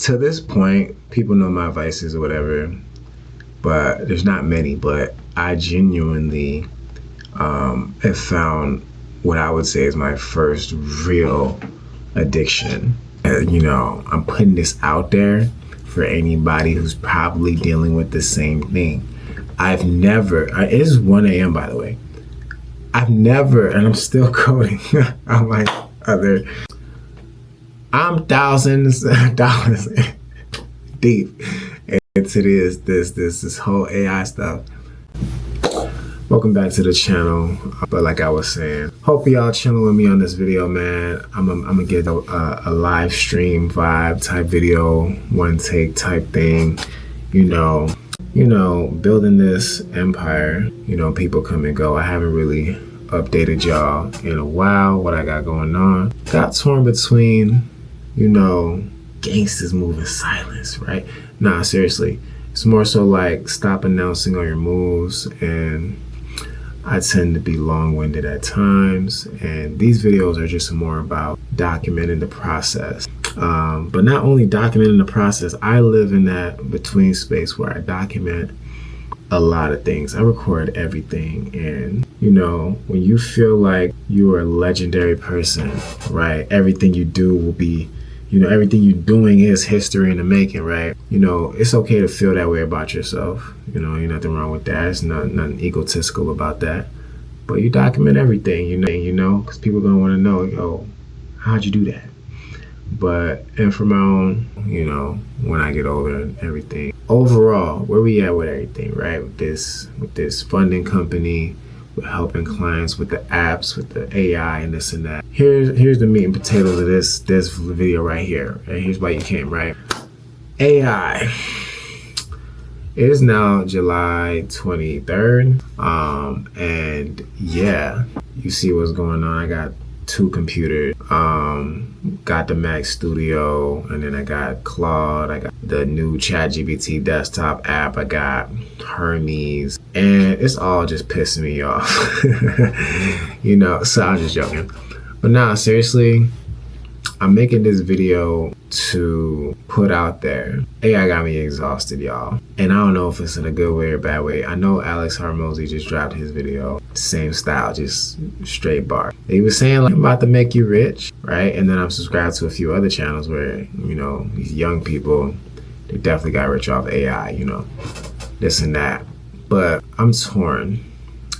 to this point, people know my vices or whatever, but there's not many. But I genuinely have found what I would say is my first real addiction. I'm putting this out there for anybody who's probably dealing with the same thing. I've never, it is 1 a.m. by the way. I've never, and I'm still coding on my other, I'm thousands of dollars deep into this whole AI stuff. Welcome back to the channel. But like I was saying, hope y'all chilling with me on this video, man. I'm gonna get a live stream vibe type video, one take type thing. Building this empire. People come and go. I haven't really updated y'all in a while. What I got going on? Got torn between, gangsters moving silence, right? Nah, seriously. It's more so like stop announcing all your moves, and I tend to be long-winded at times, and these videos are just more about documenting the process. But not only documenting the process, I live in that between space where I document a lot of things. I record everything, and when you feel like you are a legendary person, right? Everything you do will be, everything you're doing is history in the making, right? It's okay to feel that way about yourself. Ain't nothing wrong with that. There's nothing egotistical about that. But you document everything, because people are gonna want to know, yo, how'd you do that? And for my own, when I get older and everything. Overall, where we at with everything, right? With this funding company, with helping clients with the apps, with the AI and this and that. Here's the meat and potatoes of this video right here. And here's why you came, right? AI. It is now July 23rd. And yeah, you see what's going on. I got 2 computers. Got the Mac Studio, and then I got Claude. I got the new ChatGPT desktop app. I got Hormozi, and it's all just pissing me off. So I'm just joking. But nah, seriously, I'm making this video to put out there. AI got me exhausted, y'all. And I don't know if it's in a good way or bad way. I know Hormozi just dropped his video. Same style, just straight bar. He was saying like, I'm about to make you rich, right? And then I'm subscribed to a few other channels where, these young people, they definitely got rich off AI, this and that. But I'm torn.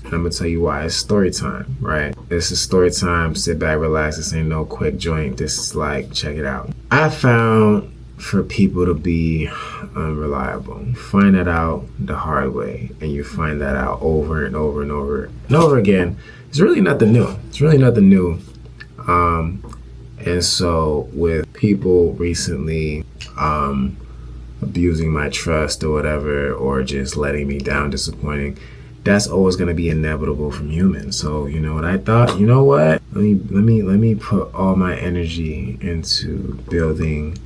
And I'm gonna tell you why. It's story time, right? This is story time. Sit back, relax. This ain't no quick joint. This is like, check it out. I found for people to be unreliable, you find that out the hard way, and you find that out over and over and over and over again. It's really nothing new. And so with people recently abusing my trust or whatever, or just letting me down, disappointing, that's always going to be inevitable from humans. So what I thought, let me put all my energy into building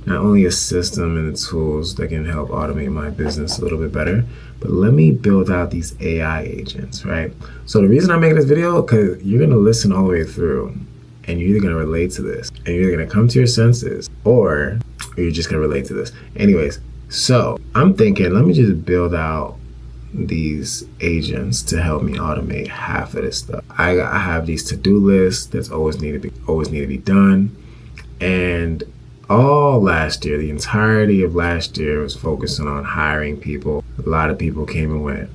not only a system and the tools that can help automate my business a little bit better, but let me build out these AI agents, right? So the reason I'm making this video, because you're going to listen all the way through, and you're either going to relate to this, and you're either going to come to your senses, or you're just going to relate to this. Anyways, so I'm thinking, let me just build out these agents to help me automate half of this stuff. I have these to-do lists that's always need to be done, and all last year, the entirety of last year was focusing on hiring people. A lot of people came and went.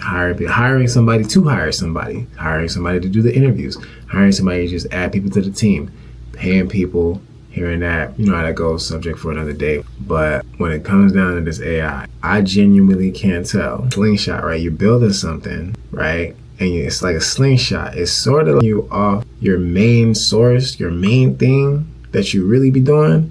Hiring somebody to hire somebody, hiring somebody to do the interviews, hiring somebody to just add people to the team, paying people, hearing that, how that goes, subject for another day. But when it comes down to this AI, I genuinely can't tell. Slingshot, right? You're building something, right? And it's like a slingshot. It's sort of like you off your main source, your main thing that you really be doing.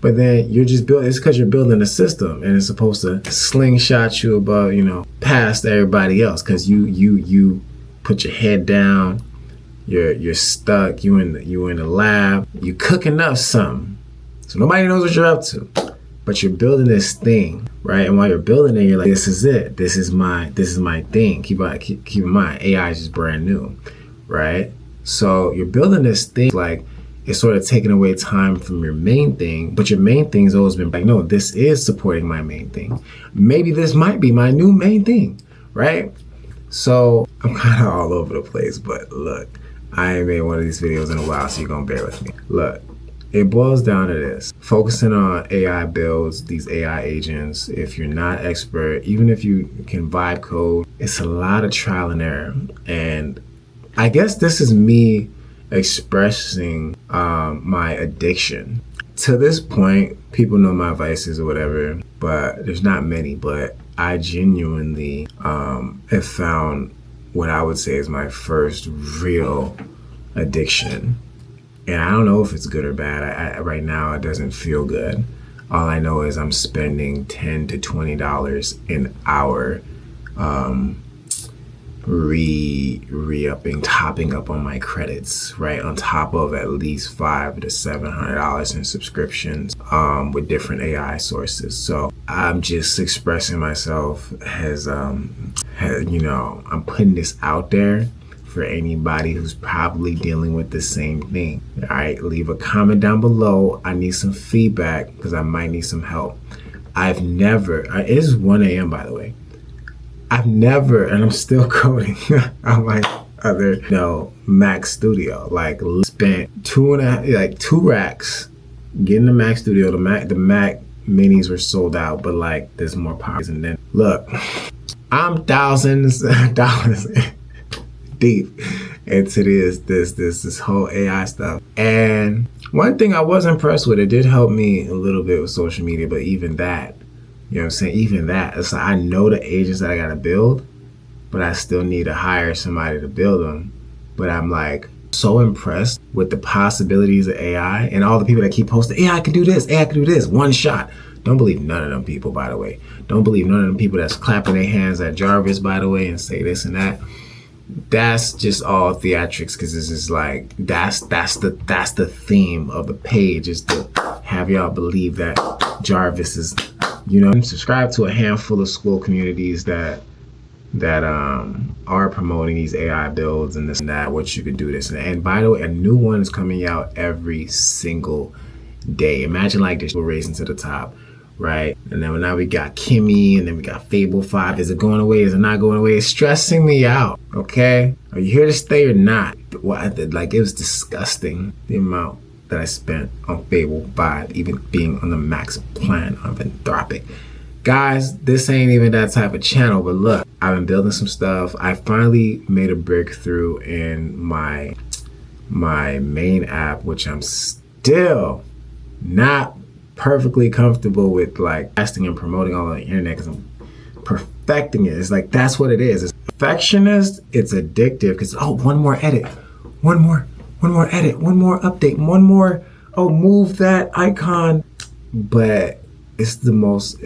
But then you're just building, it's because you're building a system, and it's supposed to slingshot you above, past everybody else. Because you put your head down, you're stuck, you in the lab, you cooking up something, so nobody knows what you're up to, but you're building this thing, right? And while you're building it, you're like, this is it, this is my thing. Keep in mind, AI is just brand new, right? So you're building this thing, like, it's sort of taking away time from your main thing, but your main thing's always been like, no, this is supporting my main thing. Maybe this might be my new main thing, right? So I'm kind of all over the place, but look, I ain't made one of these videos in a while, so you're gonna bear with me. Look, it boils down to this: focusing on AI builds, these AI agents. If you're not expert, even if you can vibe code, it's a lot of trial and error. And I guess this is me expressing my addiction. To this point, people know my vices or whatever, but there's not many. But I genuinely have found what I would say is my first real addiction. And I don't know if it's good or bad. Right now, it doesn't feel good. All I know is I'm spending $10 to $20 an hour re-upping, topping up on my credits, right? On top of at least $500 to $700 in subscriptions with different AI sources. So I'm just expressing myself as, I'm putting this out there for anybody who's probably dealing with the same thing. All right, leave a comment down below. I need some feedback because I might need some help. It is 1 a.m. by the way. I've never, and I'm still coding on my other, Mac Studio. Like, spent 2 racks getting the Mac Studio. The Mac Minis were sold out, but like, there's more parts. And then look, I'm thousands of dollars deep into this whole AI stuff. And one thing I was impressed with, it did help me a little bit with social media, but even that, you know what I'm saying? Even that, it's like I know the agents that I gotta build, but I still need to hire somebody to build them. But I'm like so impressed with the possibilities of AI and all the people that keep posting, AI can do this, AI can do this, one shot. Don't believe none of them people, by the way. Don't believe none of them people that's clapping their hands at Jarvis, by the way, and say this and that. That's just all theatrics, because this is like that's the theme of the page, is to have y'all believe that Jarvis is, subscribe to a handful of school communities that are promoting these AI builds and this and that, what you could do this and by the way, a new one is coming out every single day. Imagine like this, we're racing to the top, right? And then now we got Kimmy, and then we got Fable 5. Is it going away? Is it not going away? It's stressing me out, okay? Are you here to stay or not? Like, it was disgusting, the amount that I spent on Fable 5, even being on the max plan of Anthropic. Guys, this ain't even that type of channel, but look, I've been building some stuff. I finally made a breakthrough in my main app, which I'm still not perfectly comfortable with, like testing and promoting all on the internet, because I'm perfecting it. It's like, that's what it is. It's perfectionist, it's addictive, because one more edit, one more edit, one more update, one more, move that icon. But it's the most,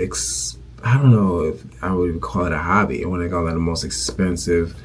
I don't know if I would call it a hobby. I want to call it the most expensive.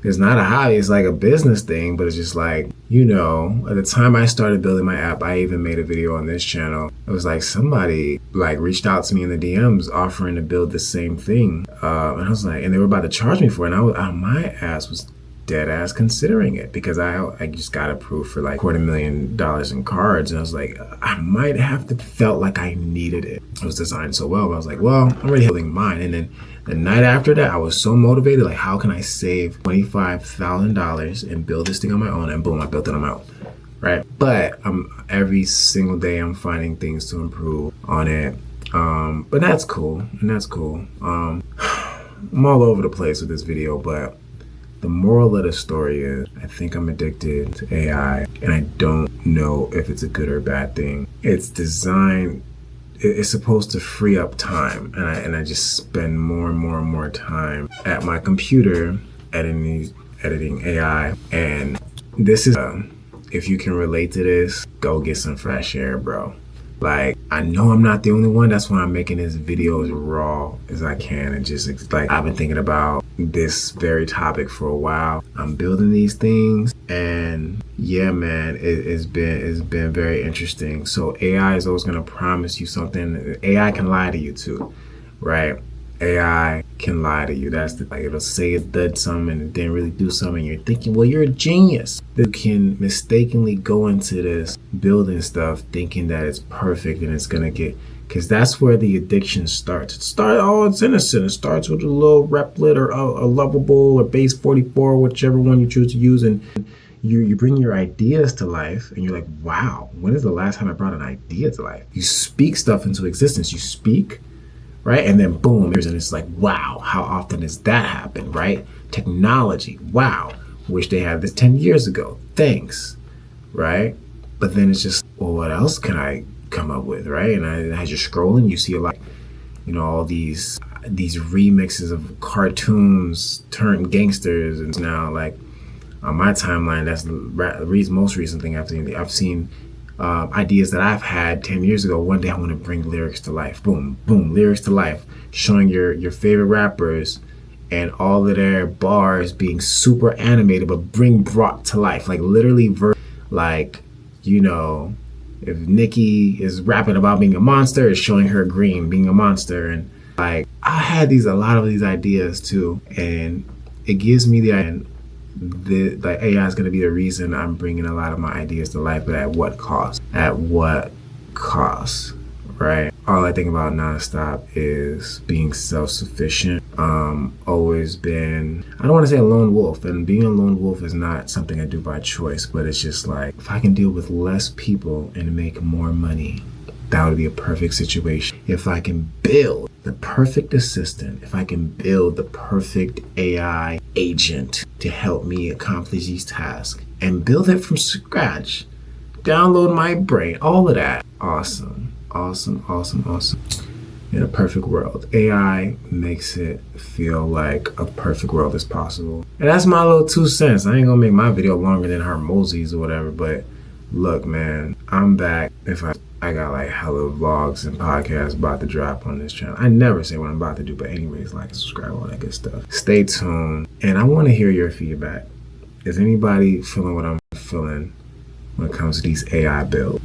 It's not a hobby, it's like a business thing, but it's just like, at the time I started building my app, I even made a video on this channel. It was like somebody like reached out to me in the DMs offering to build the same thing. And I was like, and they were about to charge me for it. And my ass was dead ass considering it, because I just got approved for like $250,000 in cards. And I was like, I might have to, felt like I needed it. It was designed so well, but I was like, well, I'm already building mine. And then the night after that, I was so motivated, like, how can I save $25,000 and build this thing on my own? And boom, I built it on my own, right? But every single day I'm finding things to improve on it. But that's cool, I'm all over the place with this video, but the moral of the story is, I think I'm addicted to AI, and I don't know if it's a good or bad thing. It's designed, it's supposed to free up time, and I just spend more and more time at my computer editing AI. And this is, if you can relate to this, go get some fresh air, bro. Like, I know I'm not the only one. That's why I'm making this video as raw as I can. And just like, I've been thinking about this very topic for a while. I'm building these things, and yeah, man, it's been very interesting. So AI is always gonna promise you something. AI can lie to you too, right? AI can lie to you. That's like, it'll say it did something and it didn't really do something. You're thinking, well, you're a genius. You can mistakenly go into this building stuff thinking that it's perfect and it's gonna get, because that's where the addiction starts. It's innocent. It starts with a little Replit or a Lovable or Base 44, whichever one you choose to use, and you bring your ideas to life, and you're like, wow, when is the last time I brought an idea to life? You speak stuff into existence. You speak, right? And then boom, and it's like, wow, how often does that happen, right? Technology, wow, wish they had this 10 years ago. Thanks, right? But then it's just, well, what else can I come up with, right? And as you're scrolling, you see a lot, all these remixes of cartoons turned gangsters, and now like on my timeline, that's the most recent thing I've seen. I've seen ideas that I've had 10 years ago. One day I want to bring lyrics to life. Boom, boom, lyrics to life. Showing your favorite rappers and all of their bars being super animated, but brought to life. Like literally, like, if Nicki is rapping about being a monster, it's showing her green, being a monster. And like, I had a lot of these ideas too. And it gives me the idea that AI is going to be the reason I'm bringing a lot of my ideas to life, but at what cost? At what cost, right? All I think about nonstop is being self-sufficient. Always been, I don't want to say a lone wolf, and being a lone wolf is not something I do by choice, but it's just like, if I can deal with less people and make more money, that would be a perfect situation. If I can build the perfect assistant, if I can build the perfect AI agent to help me accomplish these tasks and build it from scratch, download my brain, all of that. Awesome, awesome, awesome, awesome. In a perfect world, AI makes it feel like a perfect world is possible. And that's my little 2 cents. I ain't gonna make my video longer than Hormozi's or whatever, but look, man, I'm back. I got like hella vlogs and podcasts about to drop on this channel. I never say what I'm about to do, but anyways, like and subscribe, all that good stuff. Stay tuned, and I want to hear your feedback. Is anybody feeling what I'm feeling when it comes to these AI builds?